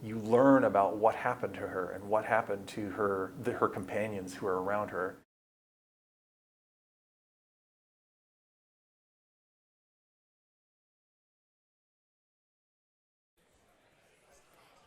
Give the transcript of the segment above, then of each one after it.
you learn about what happened to her and what happened to her companions who are around her.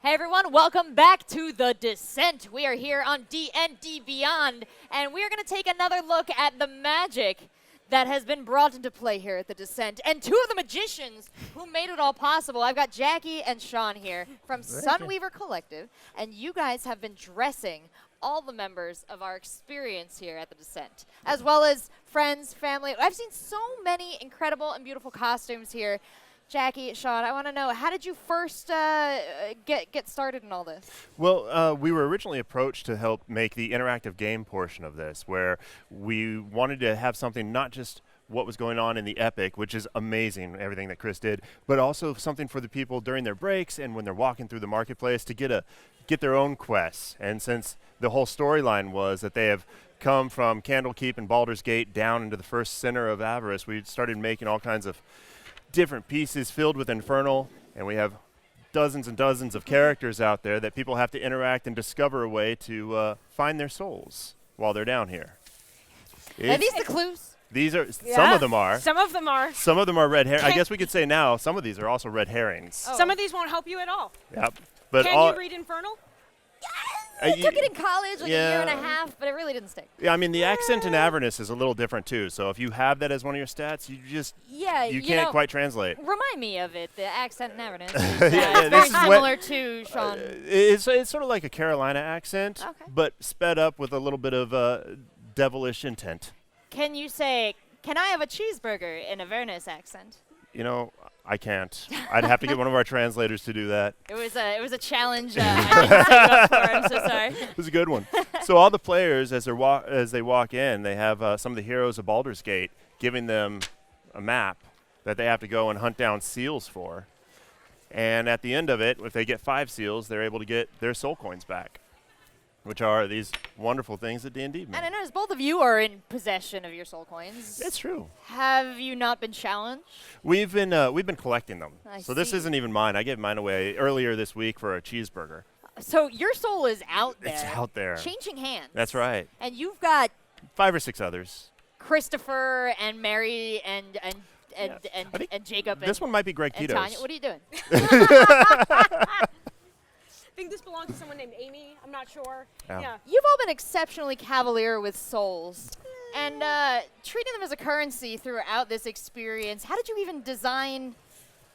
Hey everyone, welcome back to The Descent. We are here on D&D Beyond, and we are going to take another look at the magic that has been brought into play here at The Descent. And two of the magicians who made it all possible. I've got Jackie and Sean here from Sunweaver Collective, and you guys have been dressing all the members of our experience here at The Descent, as well as friends, family. I've seen so many incredible and beautiful costumes here. Jackie, Sean, I want to know, how did you first get started in all this? Well, we were originally approached to help make the interactive game portion of this, where we wanted to have something not just what was going on in the Epic, which is amazing, everything that Chris did, but also something for the people during their breaks and when they're walking through the marketplace to get their own quests. And since the whole storyline was that they have come from Candlekeep and Baldur's Gate down into the first center of Avarice, we started making all kinds of different pieces filled with Infernal, and we have dozens and dozens of characters out there that people have to interact and discover a way to find their souls while they're down here. Are these the clues? These are, some of them are. Some of them are. Some of them are red herrings. I guess we could say now some of these are also red herrings. Oh. Some of these won't help you at all. Yep. But Can you read Infernal? I took it in college like a year and a half, but it really didn't stick. Yeah, I mean, the accent in Avernus is a little different, too. So if you have that as one of your stats, you can't quite translate. Remind me of it, the accent in Avernus. Yeah, it's very similar to Sean. It's sort of like a Carolina accent, but sped up with a little bit of devilish intent. Can you say, "Can I have a cheeseburger" in Avernus accent? You know, I can't. I'd have to get one of our translators to do that. It was a challenge. I didn't set you up for. I'm so sorry. It was a good one. So all the players, as they walk in, they have some of the heroes of Baldur's Gate giving them a map that they have to go and hunt down seals for. And at the end of it, if they get 5 seals, they're able to get their soul coins back, which are these wonderful things that D&D made. And I notice both of you are in possession of your soul coins. It's true. Have you not been challenged? We've been collecting them. So this isn't even mine. I gave mine away earlier this week for a cheeseburger. So your soul is out there. It's out there. Changing hands. That's right. And you've got 5 or 6 others. Christopher and Mary and Jacob. This one might be Greg and Tito's. Tanya. What are you doing? I think this belongs to someone named Amy. I'm not sure. Oh. Yeah. You've all been exceptionally cavalier with souls and treating them as a currency throughout this experience. How did you even design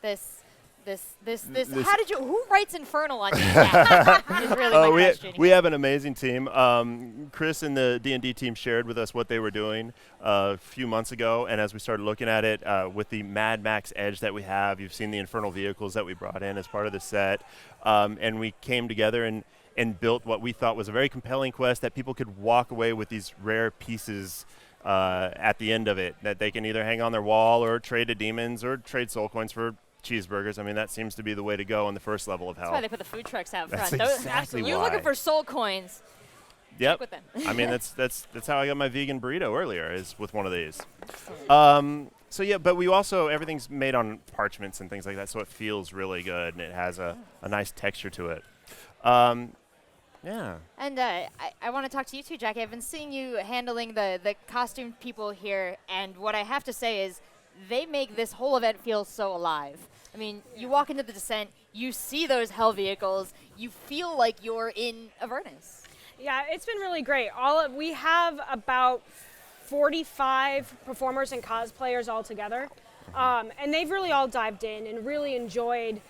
this? How did you? Who writes Infernal on your staff? Is really my question. We have an amazing team. Chris and the D&D team shared with us what they were doing a few months ago, and as we started looking at it with the Mad Max edge that we have, you've seen the Infernal vehicles that we brought in as part of the set, and we came together and built what we thought was a very compelling quest that people could walk away with these rare pieces at the end of it that they can either hang on their wall or trade to demons or trade soul coins for cheeseburgers. I mean, that seems to be the way to go on the first level of hell. That's why they put the food trucks out front. That's exactly You're why. looking for soul coins. Yep. Stick with them. I mean, that's how I got my vegan burrito earlier, is with one of these. So yeah, but we also, everything's made on parchments and things like that, so it feels really good and it has a nice texture to it. Yeah. And I want to talk to you too, Jackie. I've been seeing you handling the costume people here, and what I have to say is they make this whole event feel so alive. I mean, you walk into the Descent, you see those hell vehicles, you feel like you're in Avernus. Yeah, it's been really great. We have about 45 performers and cosplayers all together, and they've really all dived in and really enjoyed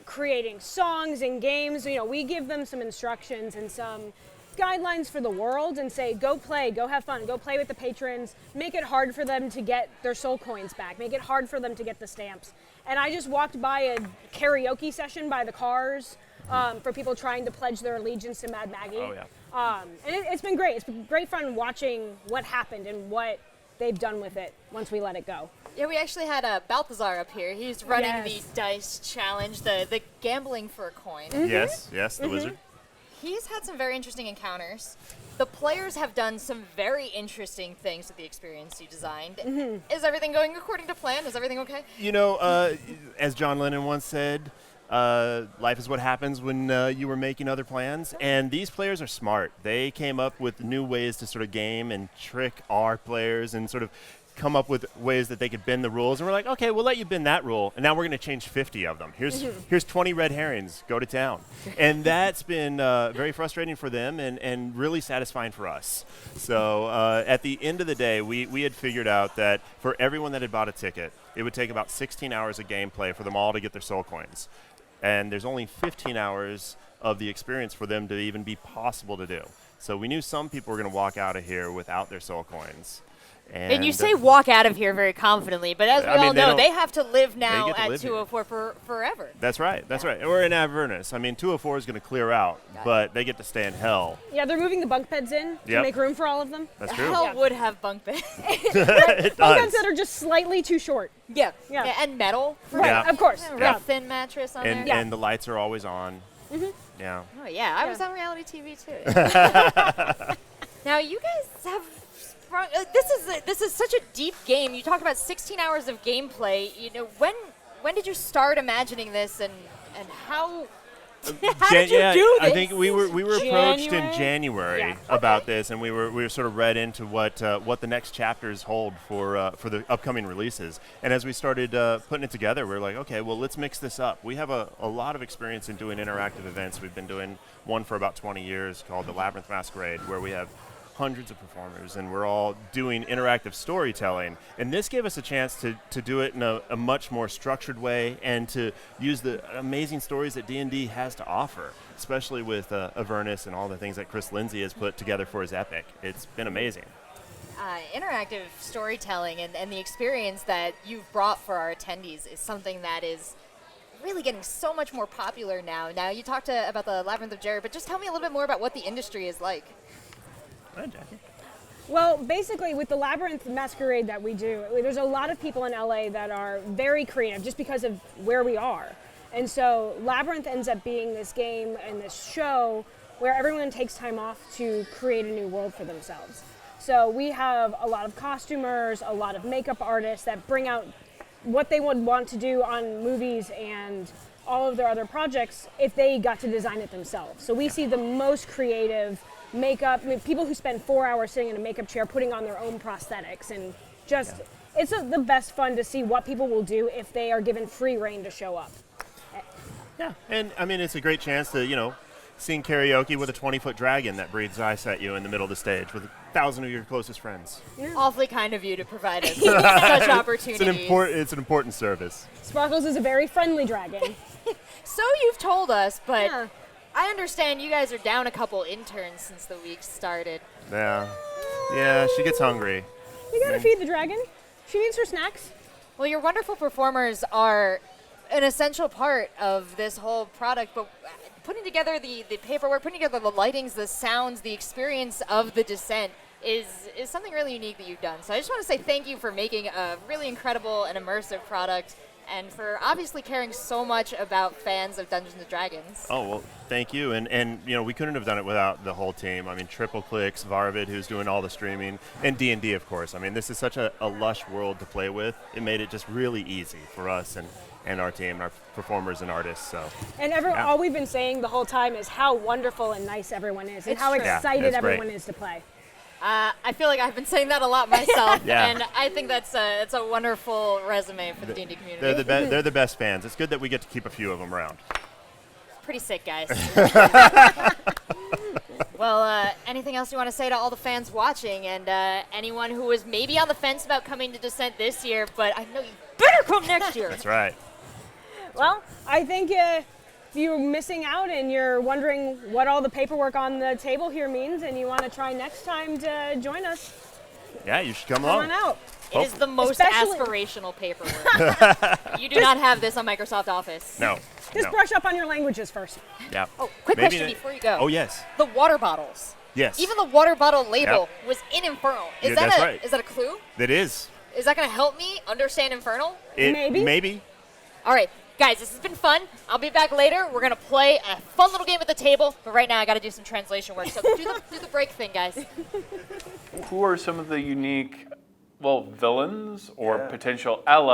creating songs and games. You know, we give them some instructions and some guidelines for the world and say, go play, go have fun, go play with the patrons, make it hard for them to get their soul coins back, make it hard for them to get the stamps. And I just walked by a karaoke session by the cars for people trying to pledge their allegiance to Mad Maggie. Oh, yeah. And it's been great. It's been great fun watching what happened and what they've done with it once we let it go. Yeah, we actually had Balthazar up here. He's running the dice challenge, the gambling for a coin. Mm-hmm. Yes, the wizard. He's had some very interesting encounters. The players have done some very interesting things with the experience you designed. Is everything going according to plan? Is everything okay? You know, as John Lennon once said, life is what happens when you were making other plans. And these players are smart. They came up with new ways to sort of game and trick our players and sort of come up with ways that they could bend the rules. And we're like, okay, we'll let you bend that rule. And now we're going to change 50 of them. Here's 20 red herrings. Go to town. And that's been very frustrating for them and really satisfying for us. So at the end of the day, we had figured out that for everyone that had bought a ticket, it would take about 16 hours of gameplay for them all to get their soul coins. And there's only 15 hours of the experience for them to even be possible to do. So we knew some people were going to walk out of here without their soul coins. And you say walk out of here very confidently, but as we all know, they have to live now at 204 for forever. That's right. That's right. We're in Avernus. I mean, 204 is going to clear out, but they get to stay in hell. Yeah, they're moving the bunk beds in to make room for all of them. That's true. Hell would have bunk beds. It Bunk does. beds that are just slightly too short. Yeah. Yeah. And metal. Right, Yeah. of course. A real Yeah. thin mattress on there. And the lights are always on. Yeah. Oh, yeah. I was on reality TV, too. Now, you guys have sprung. This is such a deep game. You talked about 16 hours of gameplay. You know, when did you start imagining this, and how did you do this? I think we were approached in January Yeah. about this, and we were sort of read into what the next chapters hold for the upcoming releases. And as we started putting it together, we were like, okay, well, let's mix this up. We have a lot of experience in doing interactive events. We've been doing one for about 20 years called the Labyrinth Masquerade, where we have hundreds of performers, and we're all doing interactive storytelling. And this gave us a chance to do it in a much more structured way and to use the amazing stories that D&D has to offer, especially with Avernus and all the things that Chris Lindsay has put together for his epic. It's been amazing. Interactive storytelling and the experience that you've brought for our attendees is something that is really getting so much more popular now. Now, you talked about the Labyrinth of Jared, but just tell me a little bit more about what the industry is like. Well, basically, with the Labyrinth Masquerade that we do, there's a lot of people in LA that are very creative just because of where we are. And so Labyrinth ends up being this game and this show where everyone takes time off to create a new world for themselves. So we have a lot of costumers, a lot of makeup artists that bring out what they would want to do on movies and all of their other projects if they got to design it themselves. So we see the most creative makeup, people who spend 4 hours sitting in a makeup chair putting on their own prosthetics, and just it's the best fun to see what people will do if they are given free reign to show up. Yeah, and I mean, it's a great chance to, sing karaoke with a 20-foot dragon that breathes ice at you in the middle of the stage with 1,000 of your closest friends. Yeah. Awfully kind of you to provide us such opportunities. It's an important service. Sparkles is a very friendly dragon. So you've told us, but Yeah. I understand you guys are down a couple interns since the week started. Yeah, she gets hungry. We gotta feed the dragon. She needs her snacks. Well, your wonderful performers are an essential part of this whole product, but putting together the paperwork, putting together the lightings, the sounds, the experience of the Descent is something really unique that you've done. So I just want to say thank you for making a really incredible and immersive product, and for obviously caring so much about fans of Dungeons & Dragons. Oh, well, thank you. And we couldn't have done it without the whole team. I mean, Triple Clicks, Varvid, who's doing all the streaming, and D&D, of course. I mean, this is such a lush world to play with. It made it just really easy for us and our team, our performers and artists. So. And all we've been saying the whole time is how wonderful and nice everyone is, and It's how true. excited it's everyone great. is to play. I feel like I've been saying that a lot myself, Yeah. and I think it's a wonderful resume for the D&D community. They're the best fans. It's good that we get to keep a few of them around. Pretty sick, guys. Well, anything else you want to say to all the fans watching, and anyone who was maybe on the fence about coming to Descent this year, but I know you better come next year. That's right. Well, I think if you're missing out and you're wondering what all the paperwork on the table here means and you want to try next time to join us, Yeah, you should come come along. on out. It is the most Especially- aspirational paperwork. You do not have this on Microsoft Office. No. Just no. brush up on your languages first. Yeah. Oh, quick Maybe question before you go. Oh, yes. The water bottles. Yes. Even the water bottle label was in Infernal. Yeah, that's right. Is that a clue? It is. Is that going to help me understand Infernal? Maybe. Maybe. All right, guys, this has been fun. I'll be back later. We're going to play a fun little game at the table, but right now I got to do some translation work. So do the break thing, guys. Who are some of the unique, villains or Yeah. potential allies